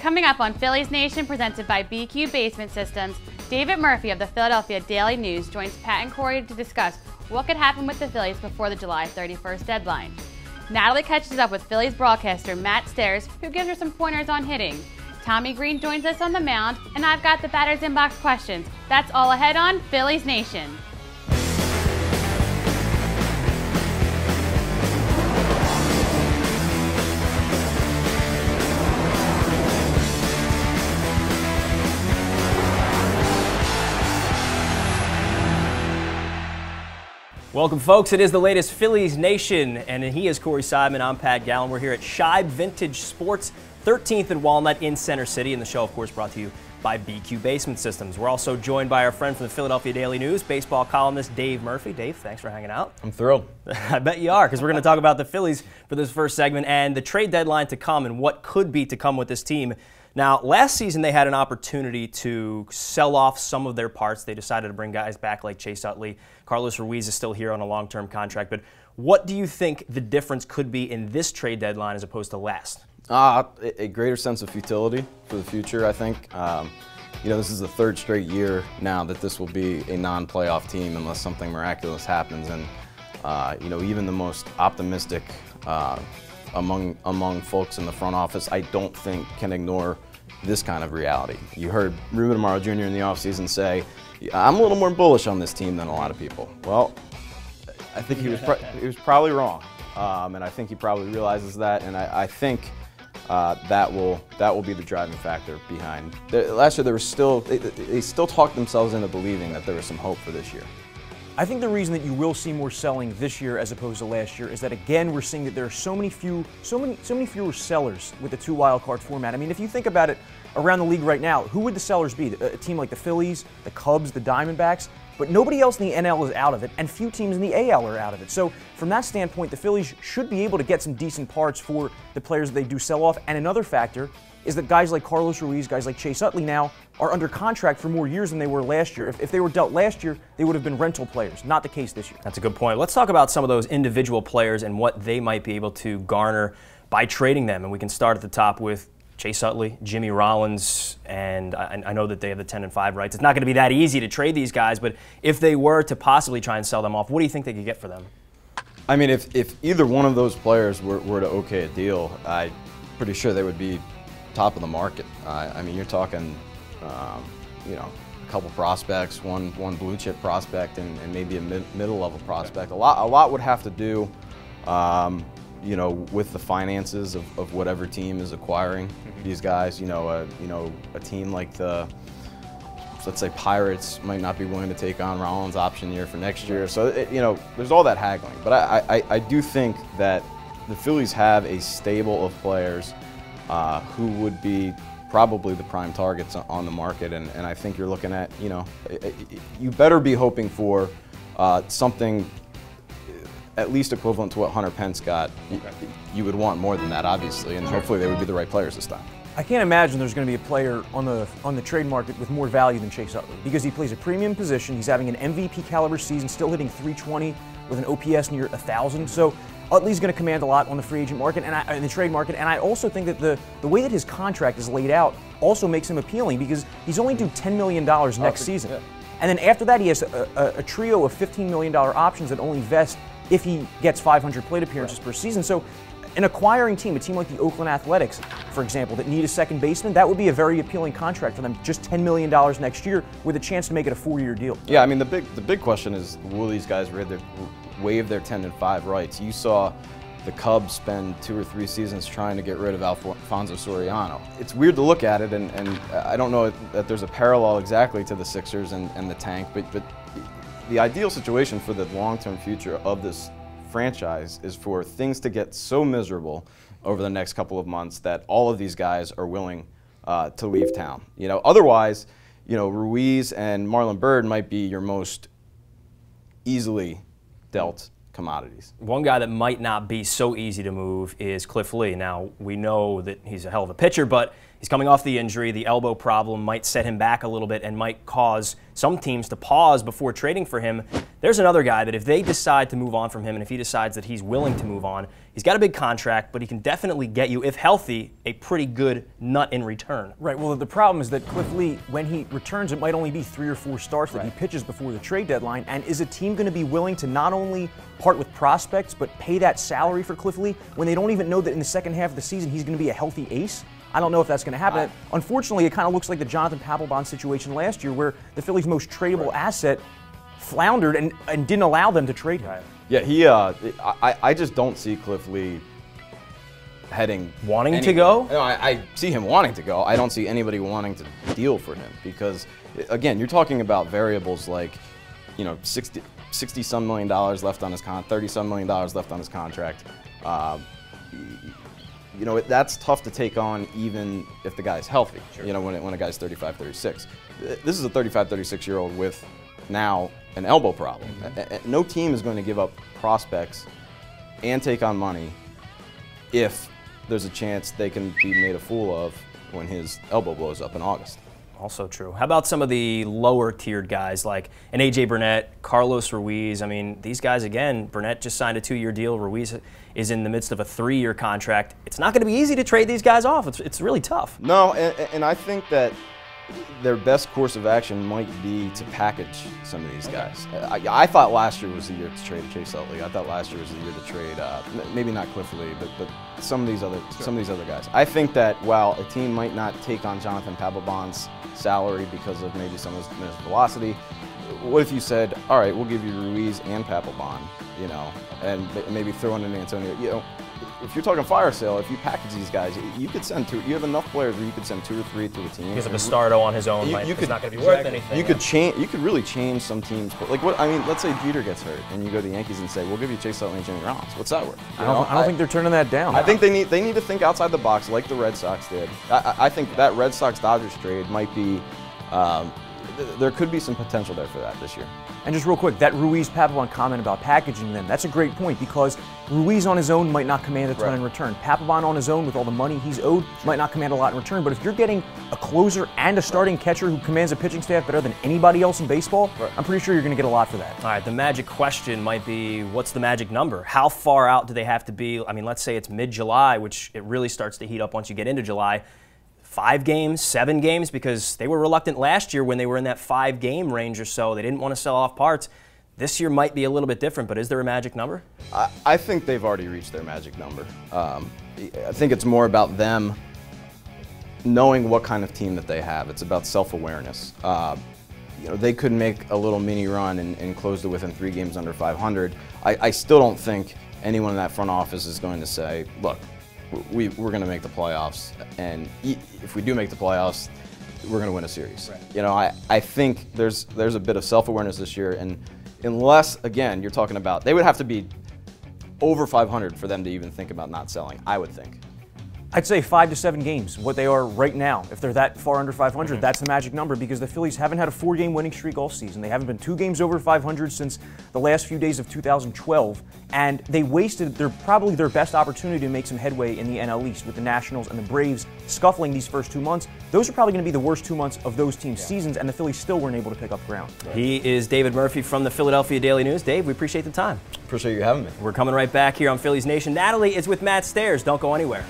Coming up on Phillies Nation, presented by BQ Basement Systems, David Murphy of the Philadelphia Daily News joins Pat and Corey to discuss what could happen with the Phillies before the July 31st deadline. Natalie catches up with Phillies broadcaster Matt Stairs, who gives her some pointers on hitting. Tommy Greene joins us on the mound, and I've got the batter's inbox questions. That's all ahead on Phillies Nation. Welcome, folks. It is the latest Phillies Nation, and he is Corey Simon. I'm Pat Gallen. We're here at Shibe Vintage Sports, 13th and Walnut in Center City, and the show, of course, brought to you by BQ Basement Systems. We're also joined by our friend from the Philadelphia Daily News, baseball columnist Dave Murphy. Dave, thanks for hanging out. I'm thrilled. I bet you are, because we're going to talk about the Phillies for this first segment and the trade deadline to come and what could be to come with this team. Now, last season they had an opportunity to sell off some of their parts. They decided to bring guys back like Chase Utley. Carlos Ruiz is still here on a long-term contract. But what do you think the difference could be in this trade deadline as opposed to last? A greater sense of futility for the future, I think. This is the third straight year now that this will be a non-playoff team unless something miraculous happens. And, even the most optimistic among folks in the front office, I don't think can ignore this kind of reality. You heard Ruben Amaro Jr. in the offseason say, I'm a little more bullish on this team than a lot of people. Well, I think he was probably wrong, and I think he probably realizes that, and I think that will be the driving factor behind. Last year there was they still talked themselves into believing that there was some hope for this year. I think the reason that you will see more selling this year as opposed to last year is that, again, we're seeing that there are so many fewer sellers with the two wild card format. I mean, if you think about it around the league right now, who would the sellers be? A team like the Phillies, the Cubs, the Diamondbacks, but nobody else in the NL is out of it, and few teams in the AL are out of it. So from that standpoint, the Phillies should be able to get some decent parts for the players that they do sell off. And another factor is that guys like Carlos Ruiz, guys like Chase Utley now are under contract for more years than they were last year. If they were dealt last year, they would have been rental players. Not the case this year. That's a good point. Let's talk about some of those individual players and what they might be able to garner by trading them. And we can start at the top with Chase Utley, Jimmy Rollins, and I know that they have the 10-5 rights. It's not going to be that easy to trade these guys, but if they were to possibly try and sell them off, what do you think they could get for them? I mean, if either one of those players were to okay a deal, I'm pretty sure they would be top of the market. I mean, you're talking, a couple prospects, one blue chip prospect, and maybe a middle level prospect. A lot would have to do, with the finances of whatever team is acquiring these guys. A team like let's say Pirates might not be willing to take on Rollins' option year for next year. So there's all that haggling. But I do think that the Phillies have a stable of players who would be probably the prime targets on the market, and I think you're looking at, you better be hoping for something at least equivalent to what Hunter Pence got. You would want more than that, obviously, and hopefully they would be the right players this time. I can't imagine there's going to be a player on the trade market with more value than Chase Utley, because he plays a premium position. He's having an MVP caliber season, still hitting .320 with an OPS near 1,000. So Utley's going to command a lot on the free agent market and in the trade market, and I also think that the way that his contract is laid out also makes him appealing, because he's only due $10 million next season. Yeah. And then after that, he has a trio of $15 million options that only vest if he gets 500 plate appearances per season. So an acquiring team, a team like the Oakland Athletics, for example, that need a second baseman, that would be a very appealing contract for them, just $10 million next year with a chance to make it a 4-year deal. Yeah, I mean, the big question is, will these guys waive their 10-5 rights? You saw the Cubs spend 2 or 3 seasons trying to get rid of Alfonso Soriano. It's weird to look at it, and I don't know that there's a parallel exactly to the Sixers and the tank, but the ideal situation for the long-term future of this franchise is for things to get so miserable over the next couple of months that all of these guys are willing to leave town. Otherwise, Ruiz and Marlon Byrd might be your most easily dealt commodities. One guy that might not be so easy to move is Cliff Lee. Now, we know that he's a hell of a pitcher, but He's coming off the injury. The elbow problem might set him back a little bit and might cause some teams to pause before trading for him. There's another guy that if they decide to move on from him and if he decides that he's willing to move on, he's got a big contract, but he can definitely get you, if healthy, a pretty good nut in return. Right. Well, the problem is that Cliff Lee, when he returns, it might only be 3 or 4 starts that he pitches before the trade deadline. And is a team going to be willing to not only part with prospects, but pay that salary for Cliff Lee when they don't even know that in the second half of the season he's going to be a healthy ace? I don't know if that's going to happen. Unfortunately, it kind of looks like the Jonathan Papelbon situation last year where the Phillies' most tradable asset floundered and didn't allow them to trade him. Yeah, I just don't see Cliff Lee wanting to go? No, I see him wanting to go. I don't see anybody wanting to deal for him because, again, you're talking about variables like, you know, $60-some million left on his $30-some million left on his contract. You know, that's tough to take on even if the guy's healthy, you know, when a guy's 35, 36. This is a 35, 36-year-old with now an elbow problem. No team is going to give up prospects and take on money if there's a chance they can be made a fool of when his elbow blows up in August. Also true. How about some of the lower tiered guys like an A.J. Burnett, Carlos Ruiz? I mean, these guys, again, Burnett just signed a 2-year deal. Ruiz is in the midst of a 3-year contract. It's not going to be easy to trade these guys off. It's really tough. No, and I think that their best course of action might be to package some of these guys. I thought last year was the year to trade Chase Utley. I thought last year was the year to trade maybe not Cliff Lee, but some of these other guys. I think that while a team might not take on Jonathan Papelbon's salary because of maybe some of his velocity, what if you said, all right, we'll give you Ruiz and Papelbon, you know, and maybe throw in an Antonio, you know. If you're talking fire sale, if you package these guys, you could send 2. You have enough players where you could send 2 or 3 to a team. Because of Bastardo on his own, it's not going to be worth anything. You could change. You could really change some teams. Like what? I mean, let's say Jeter gets hurt, and you go to the Yankees and say, "We'll give you Chase Utley and Jimmy Rollins." What's that worth? I don't think they're turning that down. I think they need to think outside the box, like the Red Sox did. I think that Red Sox-Dodgers trade might be. There could be some potential there for that this year. And just real quick, that Ruiz-Papelbon comment about packaging them, that's a great point because Ruiz on his own might not command a ton in return. Papelbon on his own with all the money he's owed might not command a lot in return, but if you're getting a closer and a starting catcher who commands a pitching staff better than anybody else in baseball, I'm pretty sure you're going to get a lot for that. All right, the magic question might be, what's the magic number? How far out do they have to be? I mean, let's say it's mid-July, which it really starts to heat up once you get into July. 5 games, 7 games, because they were reluctant last year when they were in that 5-game range or so. They didn't want to sell off parts. This year might be a little bit different, but is there a magic number? I think they've already reached their magic number. I think it's more about them knowing what kind of team that they have. It's about self-awareness. You know, they could make a little mini run and close it within 3 games under 500. I still don't think anyone in that front office is going to say, look, we're going to make the playoffs, and if we do make the playoffs, we're going to win a series. Right. You know, I think there's a bit of self-awareness this year, and unless, again, you're talking about, they would have to be over 500 for them to even think about not selling, I would think. I'd say 5 to 7 games, what they are right now. If they're that far under 500, that's the magic number because the Phillies haven't had a 4-game winning streak all season. They haven't been 2 games over 500 since the last few days of 2012, and they wasted probably their best opportunity to make some headway in the NL East with the Nationals and the Braves scuffling these first 2 months. Those are probably going to be the worst 2 months of those teams' seasons, and the Phillies still weren't able to pick up ground. He is David Murphy from the Philadelphia Daily News. Dave, we appreciate the time. Appreciate you having me. We're coming right back here on Phillies Nation. Natalie is with Matt Stairs. Don't go anywhere.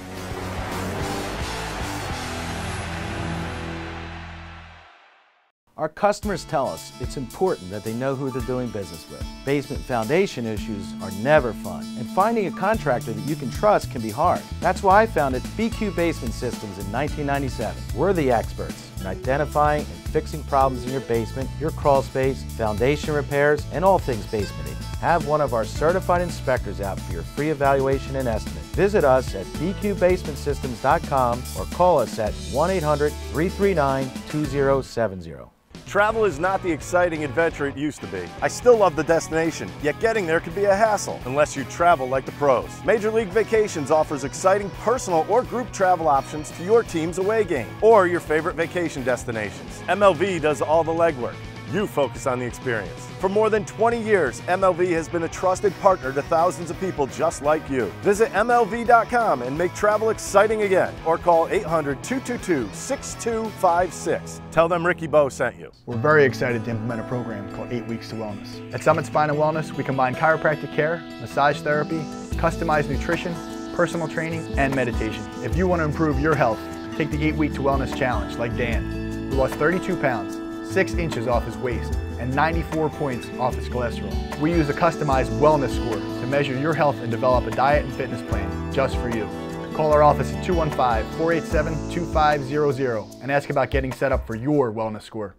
Our customers tell us it's important that they know who they're doing business with. Basement foundation issues are never fun, and finding a contractor that you can trust can be hard. That's why I founded BQ Basement Systems in 1997. We're the experts in identifying and fixing problems in your basement, your crawl space, foundation repairs, and all things basementing. Have one of our certified inspectors out for your free evaluation and estimate. Visit us at bqbasementsystems.com or call us at 1-800-339-2070. Travel is not the exciting adventure it used to be. I still love the destination, yet getting there can be a hassle unless you travel like the pros. Major League Vacations offers exciting personal or group travel options to your team's away game or your favorite vacation destinations. MLV does all the legwork. You focus on the experience. For more than 20 years, MLV has been a trusted partner to thousands of people just like you. Visit MLV.com and make travel exciting again, or call 800-222-6256. Tell them Ricky Bo sent you. We're very excited to implement a program called 8 Weeks to Wellness. At Summit Spine and Wellness, we combine chiropractic care, massage therapy, customized nutrition, personal training, and meditation. If you want to improve your health, take the 8 Week to Wellness Challenge like Dan, who lost 32 pounds, 6 inches off his waist, and 94 points off his cholesterol. We use a customized wellness score to measure your health and develop a diet and fitness plan just for you. Call our office at 215-487-2500 and ask about getting set up for your wellness score.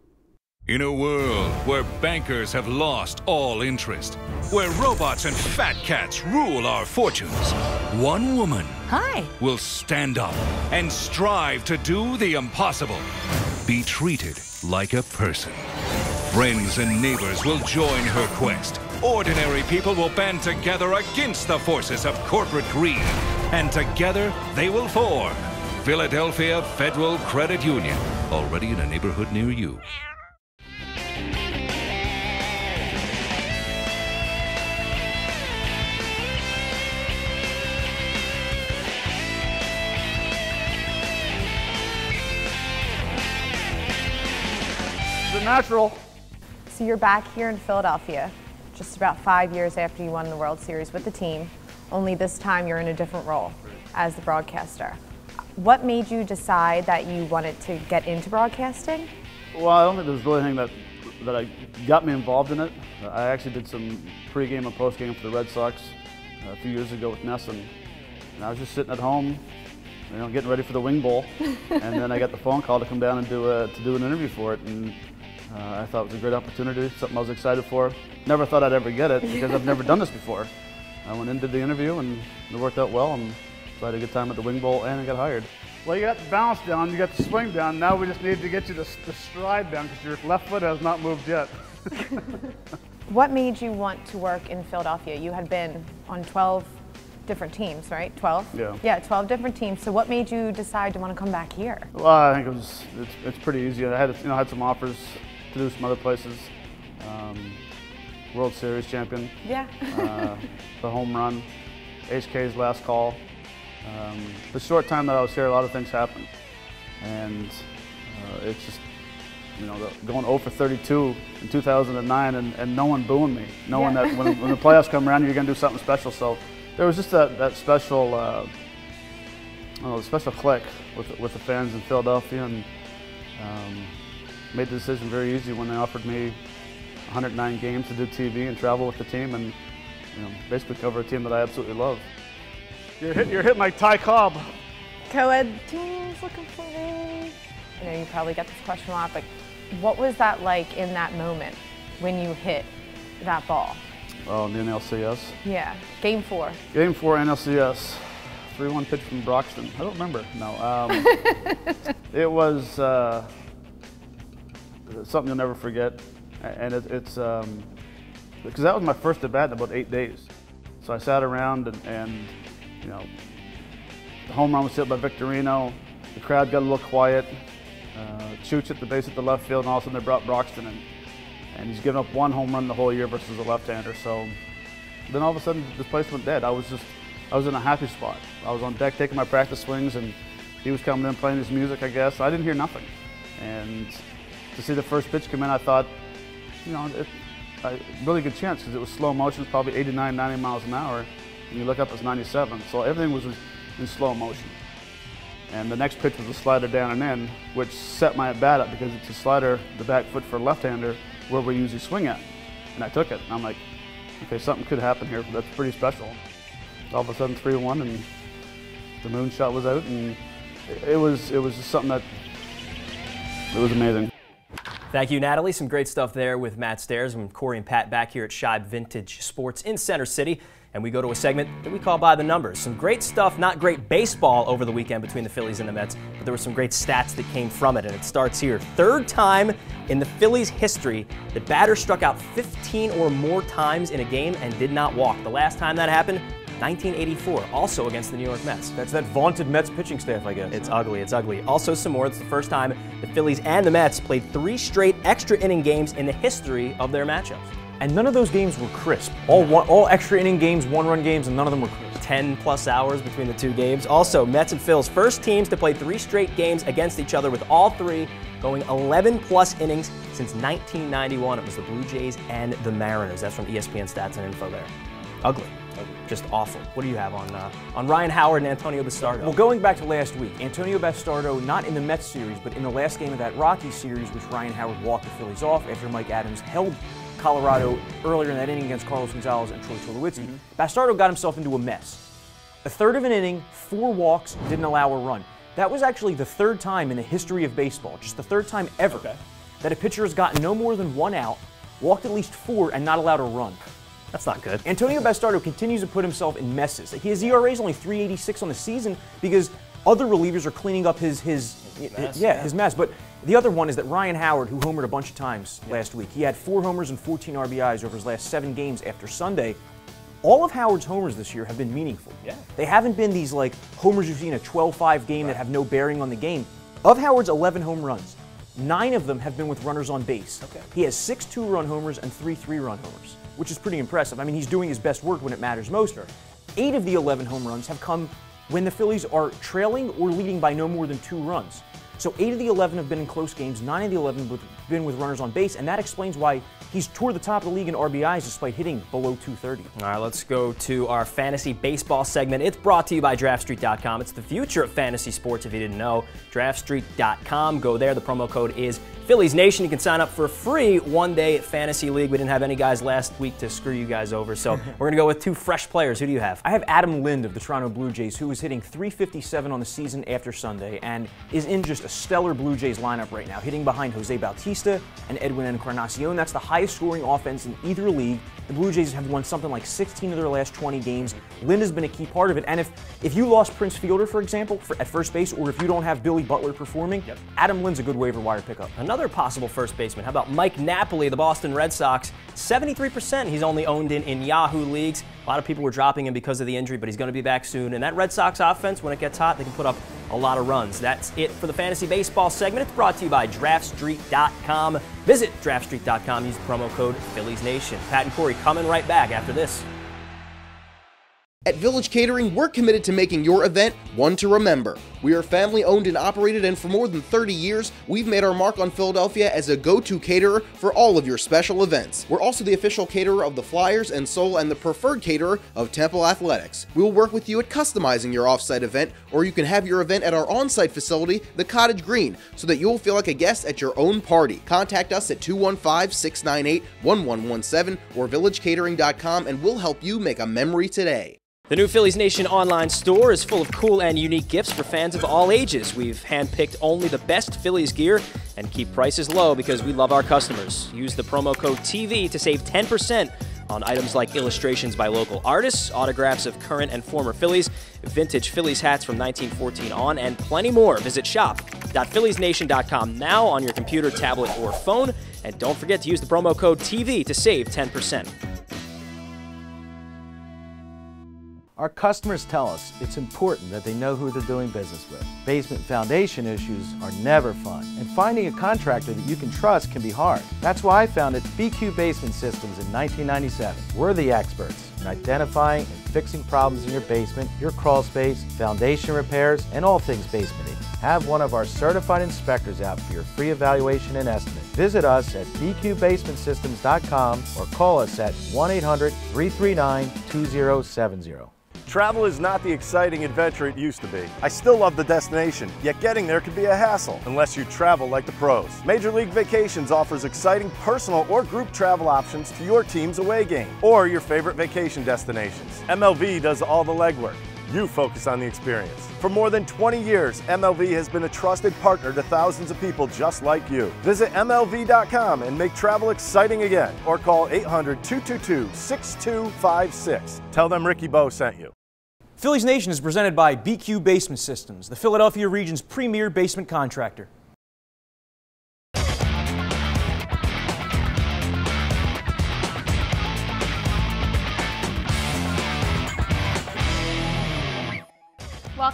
In a world where bankers have lost all interest, where robots and fat cats rule our fortunes, one woman will stand up and strive to do the impossible. Be treated like a person. Friends and neighbors will join her quest. Ordinary people will band together against the forces of corporate greed. And together they will form Philadelphia Federal Credit Union, already in a neighborhood near you. The natural. So you're back here in Philadelphia, just about 5 years after you won the World Series with the team, only this time you're in a different role as the broadcaster. What made you decide that you wanted to get into broadcasting? Well, I don't think there's really anything that got me involved in it. I actually did some pregame and postgame for the Red Sox a few years ago with Nesson. And I was just sitting at home, getting ready for the Wing Bowl, and then I got the phone call to come down and do an interview for it. And I thought it was a great opportunity, something I was excited for. Never thought I'd ever get it because I've never done this before. I went in, did the interview, and it worked out well, and so I had a good time at the Wing Bowl, and I got hired. Well, you got the balance down, you got the swing down. Now we just need to get you the stride down because your left foot has not moved yet. What made you want to work in Philadelphia? You had been on 12 different teams, right? 12? Yeah. Yeah, 12 different teams. So what made you decide to want to come back here? Well, I think it's pretty easy. I had some offers to do some other places. World Series champion. Yeah. The home run, HK's last call. The short time that I was here, a lot of things happened. And it's just, going 0 for 32 in 2009 and no one booing me. Knowing that when the playoffs come around, you're going to do something special. So there was just that special, special click with the fans in Philadelphia, and made the decision very easy when they offered me 109 games to do TV and travel with the team and basically cover a team that I absolutely love. You're hitting like Ty Cobb. Co-ed teams looking for me. I know you probably get this question a lot, but what was that like in that moment when you hit that ball? Oh, the NLCS? Yeah, Game 4. Game 4 NLCS. 3-1 pitch from Broxton. I don't remember. No. It was something you'll never forget. And it's because that was my first at bat in about 8 days. So I sat around and the home run was hit by Victorino. The crowd got a little quiet. Chooch hit the base at the left field, and all of a sudden they brought Broxton in. And he's given up 1 home run the whole year versus a left-hander. So then all of a sudden this place went dead. I was in a happy spot. I was on deck taking my practice swings, and he was coming in playing his music, I guess. I didn't hear nothing. And to see the first pitch come in, I thought, really good chance because it was slow motion, it's probably 89, 90 miles an hour. And you look up, it's 97. So everything was in slow motion. And the next pitch was a slider down and in, which set my at-bat up because it's a slider, the back foot for a left-hander, where we usually swing at. And I took it, and I'm like, okay, something could happen here. That's pretty special. All of a sudden, 3-1, and the moonshot was out, and it was just something that, it was amazing. Thank you, Natalie. Some great stuff there with Matt Stairs and Corey and Pat back here at Scheib Vintage Sports in Center City. And we go to a segment that we call By the Numbers. Some great stuff, not great baseball over the weekend between the Phillies and the Mets, but there were some great stats that came from it, and it starts here. 3rd time in the Phillies' history that batters struck out 15 or more times in a game and did not walk. The last time that happened, 1984, also against the New York Mets. That's that vaunted Mets pitching staff, I guess. It's ugly, it's ugly. Also some more, it's the first time the Phillies and the Mets played 3 straight extra inning games in the history of their matchups. And none of those games were crisp. All extra inning games, 1-run games, and none of them were crisp. 10+ hours between the 2 games. Also, Mets and Phils, first teams to play 3 straight games against each other, with all 3 going 11+ innings since 1991. It was the Blue Jays and the Mariners. That's from ESPN Stats and Info there. Ugly. Just awful. What do you have on Ryan Howard and Antonio Bastardo? Well, going back to last week, Antonio Bastardo, not in the Mets series, but in the last game of that Rockies series, which Ryan Howard walked the Phillies off after Mike Adams held Colorado earlier in that inning against Carlos Gonzalez and Troy Tulowitzki. Bastardo got himself into a mess. A third of an inning, 4 walks, didn't allow a run. That was actually the 3rd time in the history of baseball, just the 3rd time ever, that a pitcher has gotten no more than 1 out, walked at least 4, and not allowed a run. That's not good. Antonio Bastardo continues to put himself in messes. His ERA is only .386 on the season because other relievers are cleaning up his mess. But the other one is that Ryan Howard, who homered a bunch of times last week, he had 4 homers and 14 RBIs over his last 7 games after Sunday. All of Howard's homers this year have been meaningful. They haven't been these like homers you've seen in a 12-5 game that have no bearing on the game. Of Howard's 11 home runs, 9 of them have been with runners on base. He has 6 2-run homers and 3 3-run homers, which is pretty impressive. I mean, he's doing his best work when it matters most. 8 of the 11 home runs have come when the Phillies are trailing or leading by no more than 2 runs. So 8 of the 11 have been in close games, 9 of the 11 have been with runners on base, and that explains why he's toward the top of the league in RBIs despite hitting below 230. All right, let's go to our fantasy baseball segment. It's brought to you by DraftStreet.com. It's the future of fantasy sports if you didn't know. DraftStreet.com. Go there. The promo code is Phillies Nation. You can sign up for a free 1-day fantasy league. We didn't have any guys last week to screw you guys over, so we're going to go with 2 fresh players. Who do you have? I have Adam Lind of the Toronto Blue Jays, who is hitting .357 on the season after Sunday and is in just a stellar Blue Jays lineup right now, hitting behind Jose Bautista and Edwin Encarnacion. That's the highest scoring offense in either league. The Blue Jays have won something like 16 of their last 20 games. Lind has been a key part of it, and if you lost Prince Fielder, for example, at first base, or if you don't have Billy Butler performing, Adam Lind's a good waiver wire pickup. Another possible first baseman. How about Mike Napoli, the Boston Red Sox? 73% he's only owned in Yahoo leagues. A lot of people were dropping him because of the injury, but he's going to be back soon. And that Red Sox offense, when it gets hot, they can put up a lot of runs. That's it for the fantasy baseball segment. It's brought to you by DraftStreet.com. Visit DraftStreet.com. Use the promo code Phillies Nation. Pat and Corey coming right back after this. At Village Catering, we're committed to making your event one to remember. We are family owned and operated, and for more than 30 years, we've made our mark on Philadelphia as a go-to caterer for all of your special events. We're also the official caterer of the Flyers and Soul and the preferred caterer of Temple Athletics. We will work with you at customizing your off-site event, or you can have your event at our on-site facility, the Cottage Green, so that you'll feel like a guest at your own party. Contact us at 215-698-1117 or villagecatering.com, and we'll help you make a memory today. The new Phillies Nation online store is full of cool and unique gifts for fans of all ages. We've handpicked only the best Phillies gear and keep prices low because we love our customers. Use the promo code TV to save 10% on items like illustrations by local artists, autographs of current and former Phillies, vintage Phillies hats from 1914 on, and plenty more. Visit shop.philliesnation.com now on your computer, tablet, or phone. And don't forget to use the promo code TV to save 10%. Our customers tell us it's important that they know who they're doing business with. Basement foundation issues are never fun, and finding a contractor that you can trust can be hard. That's why I founded BQ Basement Systems in 1997. We're the experts in identifying and fixing problems in your basement, your crawl space, foundation repairs, and all things basementing. Have one of our certified inspectors out for your free evaluation and estimate. Visit us at bqbasementsystems.com or call us at 1-800-339-2070. Travel is not the exciting adventure it used to be. I still love the destination, yet getting there can be a hassle unless you travel like the pros. Major League Vacations offers exciting personal or group travel options to your team's away game or your favorite vacation destinations. MLV does all the legwork. You focus on the experience. For more than 20 years, MLV has been a trusted partner to thousands of people just like you. Visit MLV.com and make travel exciting again, or call 800-222-6256. Tell them Ricky Bo sent you. Phillies Nation is presented by BQ Basement Systems, the Philadelphia region's premier basement contractor.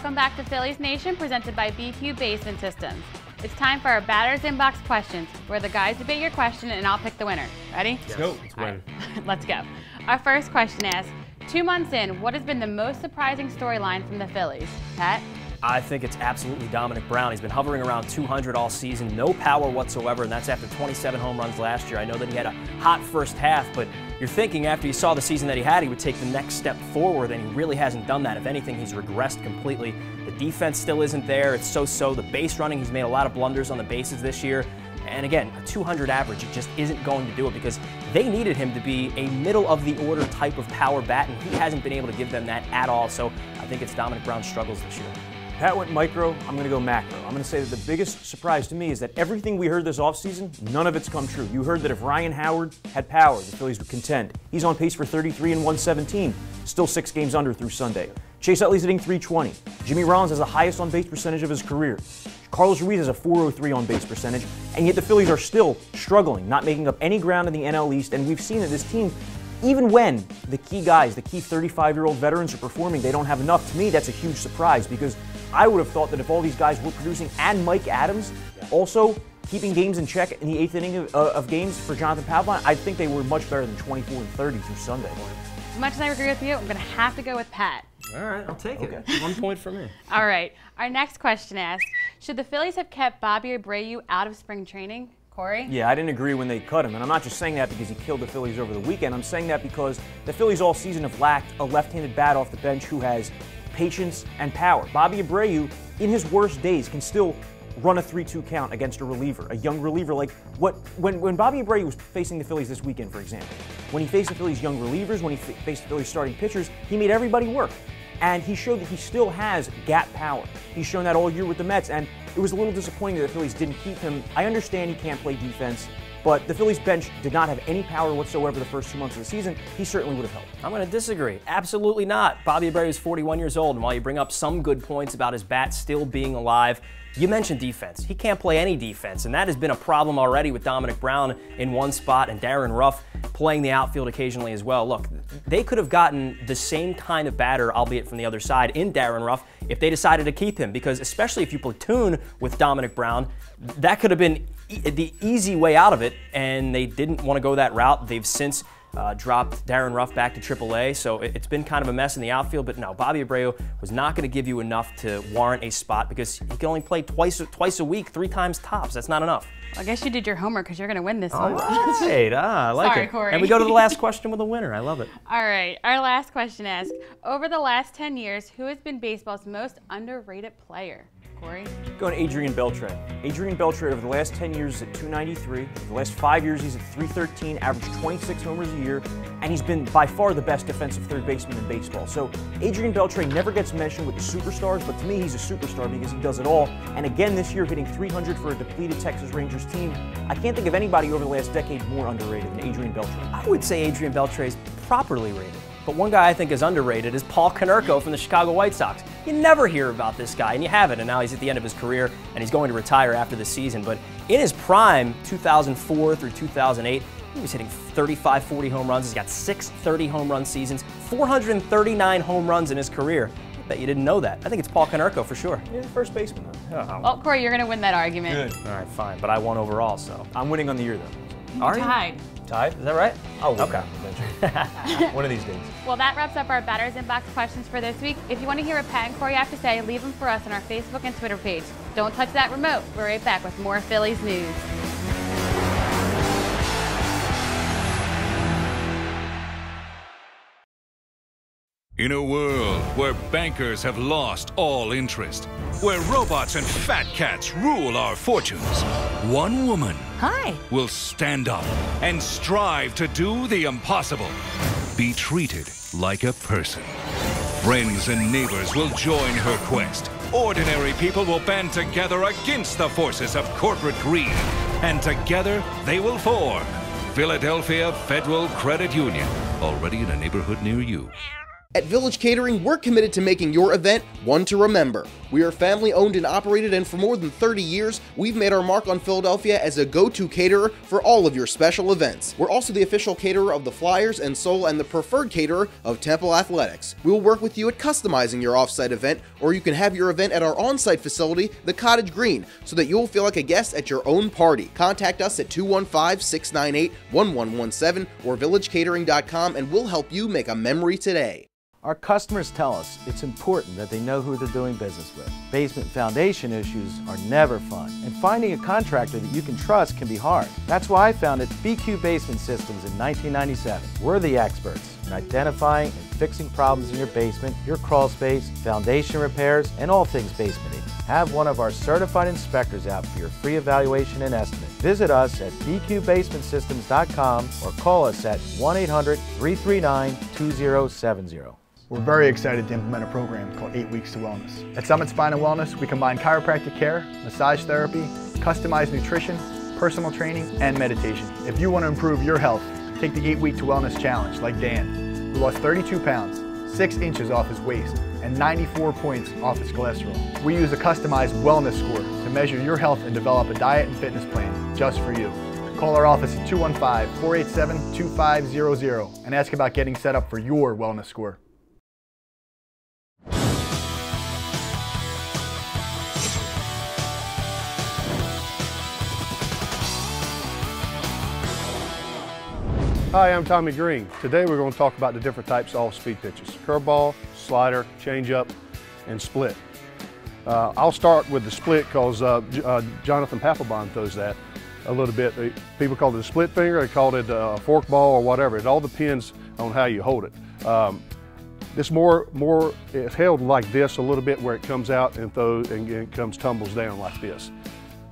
Welcome back to Phillies Nation, presented by BQ Basement Systems. It's time for our Batter's Inbox questions, where the guys debate your question and I'll pick the winner. Ready? Let's go. Let's win. Right. Let's go. Our first question asks, 2 months in, what has been the most surprising storyline from the Phillies? Pat? I think it's absolutely Dominic Brown. He's been hovering around 200 all season, no power whatsoever, and that's after 27 home runs last year. I know that he had a hot first half, but you're thinking after you saw the season that he had, he would take the next step forward, and he really hasn't done that. If anything, he's regressed completely. The defense still isn't there. It's so-so. The base running, he's made a lot of blunders on the bases this year. And again, a 200 average, it just isn't going to do it because they needed him to be a middle-of-the-order type of power bat, and he hasn't been able to give them that at all. So I think it's Dominic Brown's struggles this year. Pat went micro, I'm going to go macro. I'm going to say that the biggest surprise to me is that everything we heard this offseason, none of it's come true. You heard that if Ryan Howard had power, the Phillies would contend. He's on pace for 33 and 117, still 6 games under through Sunday. Chase Utley's hitting 320. Jimmy Rollins has the highest on-base percentage of his career. Carlos Ruiz has a 403 on-base percentage, and yet the Phillies are still struggling, not making up any ground in the NL East, and we've seen that this team, even when the key guys, the key 35-year-old veterans are performing, they don't have enough. To me, that's a huge surprise because I would have thought that if all these guys were producing and Mike Adams also keeping games in check in the 8th inning of games for Jonathan Pavlon, I think they were much better than 24 and 30 through Sunday. As much as I agree with you, I'm going to have to go with Pat. All right, I'll take it. 1 point for me. All right. Our next question asks, should the Phillies have kept Bobby Abreu out of spring training? Corey? Yeah, I didn't agree when they cut him, and I'm not just saying that because he killed the Phillies over the weekend. I'm saying that because the Phillies all season have lacked a left-handed bat off the bench who has patience and power. Bobby Abreu, in his worst days, can still run a 3-2 count against a reliever, a young reliever. Like when Bobby Abreu was facing the Phillies this weekend, for example, when he faced the Phillies' young relievers, when he faced the Phillies' starting pitchers, he made everybody work. And he showed that he still has gap power. He's shown that all year with the Mets, and it was a little disappointing that the Phillies didn't keep him. I understand he can't play defense, but the Phillies bench did not have any power whatsoever the first 2 months of the season. He certainly would have helped. I'm going to disagree. Absolutely not. Bobby Abreu is 41 years old, and while you bring up some good points about his bat still being alive, you mentioned defense. He can't play any defense, and that has been a problem already with Dominic Brown in one spot and Darren Ruff playing the outfield occasionally as well. Look, they could have gotten the same kind of batter, albeit from the other side, in Darren Ruff if they decided to keep him, because especially if you platoon with Dominic Brown, that could have been the easy way out of it, and they didn't want to go that route. They've since dropped Darren Ruff back to AAA, so it's been kind of a mess in the outfield. But no, Bobby Abreu was not going to give you enough to warrant a spot because he can only play twice a week, 3 times tops. That's not enough. I guess you did your homework because you're going to win this one. Right. I like Sorry, it. Corey. And we go to the last question with a winner. I love it. All right. Our last question asks, over the last 10 years, who has been baseball's most underrated player? Corey? Going to Adrian Beltre. Adrian Beltre over the last 10 years is at 293. Over the last 5 years, he's at 313, averaged 26 homers a year, and he's been by far the best defensive third baseman in baseball. So Adrian Beltre never gets mentioned with the superstars, but to me, he's a superstar because he does it all. And again, this year, hitting 300 for a depleted Texas Rangers team. I can't think of anybody over the last decade more underrated than Adrian Beltre. I would say Adrian Beltre is properly rated. But one guy I think is underrated is Paul Konerko from the Chicago White Sox. You never hear about this guy, and you haven't, and now he's at the end of his career, and he's going to retire after the season. But in his prime, 2004 through 2008, he was hitting 35, 40 home runs. He's got 6 30 home run seasons, 439 home runs in his career. I bet you didn't know that. I think it's Paul Konerko for sure. He's the first baseman, though. Oh. Well, Corey, you're going to win that argument. Good. All right, fine, but I won overall, so. I'm winning on the year, though. Are you? Tied. Tied? Is that right? Oh, okay. One of these days. Well, that wraps up our Batter's Inbox questions for this week. If you want to hear what Pat and Corey have to say, leave them for us on our Facebook and Twitter page. Don't touch that remote. We're right back with more Phillies news. In a world where bankers have lost all interest, where robots and fat cats rule our fortunes, one woman will stand up and strive to do the impossible. Be treated like a person. Friends and neighbors will join her quest. Ordinary people will band together against the forces of corporate greed. And together they will form Philadelphia Federal Credit Union, already in a neighborhood near you. At Village Catering, we're committed to making your event one to remember. We are family owned and operated, and for more than 30 years, we've made our mark on Philadelphia as a go-to caterer for all of your special events. We're also the official caterer of the Flyers and Soul and the preferred caterer of Temple Athletics. We will work with you at customizing your off-site event, or you can have your event at our on-site facility, the Cottage Green, so that you'll feel like a guest at your own party. Contact us at 215-698-1117 or villagecatering.com and we'll help you make a memory today. Our customers tell us it's important that they know who they're doing business with. Basement foundation issues are never fun, and finding a contractor that you can trust can be hard. That's why I founded BQ Basement Systems in 1997. We're the experts in identifying and fixing problems in your basement, your crawl space, foundation repairs, and all things basementing. Have one of our certified inspectors out for your free evaluation and estimate. Visit us at bqbasementsystems.com or call us at 1-800-339-2070. We're very excited to implement a program called 8 Weeks to Wellness. At Summit Spine and Wellness, we combine chiropractic care, massage therapy, customized nutrition, personal training, and meditation. If you want to improve your health, take the 8 Week to Wellness Challenge like Dan, who lost 32 pounds, 6 inches off his waist, and 94 points off his cholesterol. We use a customized wellness score to measure your health and develop a diet and fitness plan just for you. Call our office at 215-487-2500 and ask about getting set up for your wellness score. Hi, I'm Tommy Greene. Today we're going to talk about the different types of off-speed pitches: curveball, slider, changeup, and split. I'll start with the split because Jonathan Papelbon throws that a little bit. People call it a split finger, they call it a fork ball or whatever. It all depends on how you hold it. This it's held like this a little bit, where it comes out and it tumbles down like this.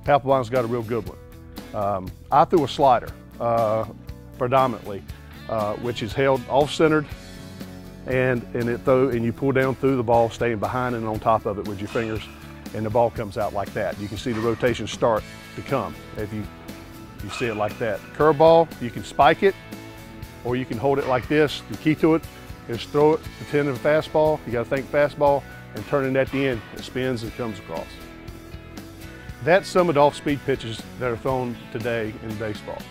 Papelbon's got a real good one. I threw a slider. Predominantly, which is held off-centered, and you pull down through the ball, staying behind and on top of it with your fingers, and the ball comes out like that. You can see the rotation start to come if you see it like that. Curveball, you can spike it, or you can hold it like this. The key to it is throw it, pretend it's a fastball. You got to think fastball, and turn it at the end. It spins and comes across. That's some of the off-speed pitches that are thrown today in baseball.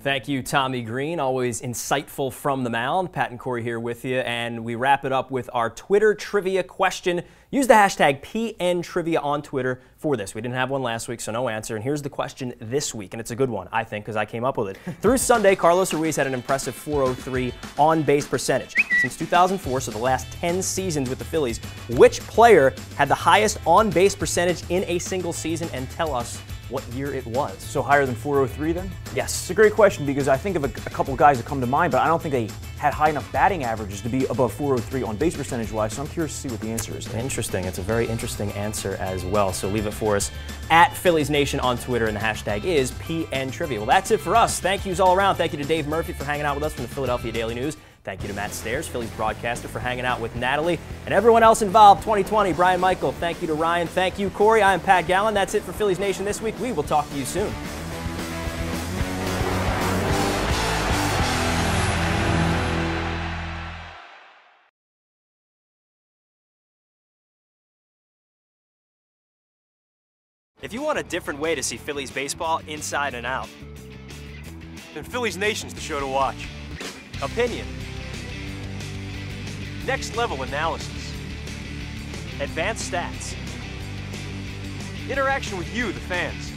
Thank you, Tommy Greene. Always insightful from the mound. Pat and Corey here with you, and we wrap it up with our Twitter trivia question. Use the hashtag PNTrivia on Twitter for this. We didn't have one last week, so no answer. And here's the question this week, and it's a good one, I think, because I came up with it. Through Sunday, Carlos Ruiz had an impressive .403 on-base percentage. Since 2004, so the last 10 seasons with the Phillies, which player had the highest on-base percentage in a single season? And tell us what year it was. So higher than .403 then? Yes. It's a great question because I think of a couple guys that come to mind, but I don't think they had high enough batting averages to be above .403 on base percentage-wise, so I'm curious to see what the answer is there. Interesting. It's a very interesting answer as well, so leave it for us at Phillies Nation on Twitter, and the hashtag is PNTrivia. Well, that's it for us. Thank yous all around. Thank you to Dave Murphy for hanging out with us from the Philadelphia Daily News. Thank you to Matt Stairs, Phillies broadcaster, for hanging out with Natalie and everyone else involved. 2020, Brian Michael. Thank you to Ryan. Thank you, Corey. I am Pat Gallen. That's it for Phillies Nation this week. We will talk to you soon. If you want a different way to see Phillies baseball inside and out, then Phillies Nation's the show to watch. Opinion. Next level analysis. Advanced stats. Interaction with you, the fans.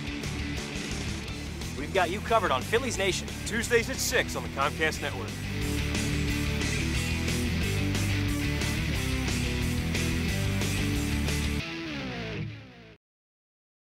We've got you covered on Phillies Nation, Tuesdays at 6 on the Comcast Network.